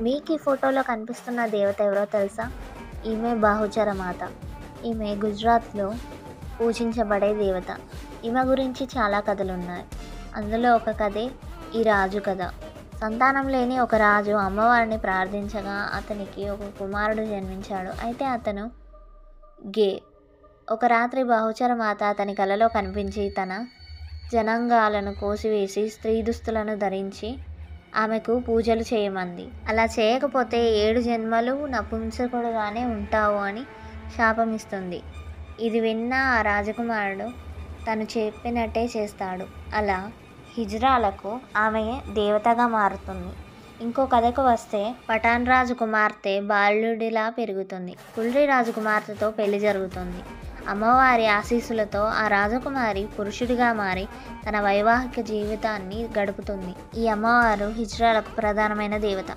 మీకు ఈ ఫోటోలో కనిపిస్తున్న దేవత ఎవరో తెలుసా? ఈమె బాహుచర మాత. ఈమె గుజరాత్లో పూజించబడే దేవత. ఈమె గురించి చాలా కథలున్నాయి. అందులో ఒక కథే ఈ రాజు కథ. సంతానం లేని ఒక రాజు అమ్మవారిని ప్రార్థించగా అతనికి ఒక కుమారుడు జన్మించాడు. అయితే అతను గే. ఒక రాత్రి బహుచర మాత అతని కలలో కనిపించి తన జనాంగాలను కోసివేసి స్త్రీ దుస్తులను ధరించి ఆమెకు పూజలు చేయమంది. అలా చేయకపోతే 7 జన్మలు నపుంసకుడుగానే ఉంటావు అని శాపమిస్తుంది. ఇది విన్న ఆ రాజకుమారుడు తను చెప్పినట్టే చేస్తాడు. అలా హిజ్రాలకు ఆమె దేవతగా మారుతుంది. ఇంకో కథకు వస్తే పఠాన్ రాజు కుమార్తె బాలుడిలా పెరుగుతుంది. కుల్రీ రాజు కుమార్తెతో పెళ్లి జరుగుతుంది. అమ్మవారి ఆశీస్సులతో ఆ రాజకుమారి పురుషుడిగా మారి తన వైవాహిక జీవితాన్ని గడుపుతుంది. ఈ అమ్మవారు హిజ్రాలకు ప్రధానమైన దేవత.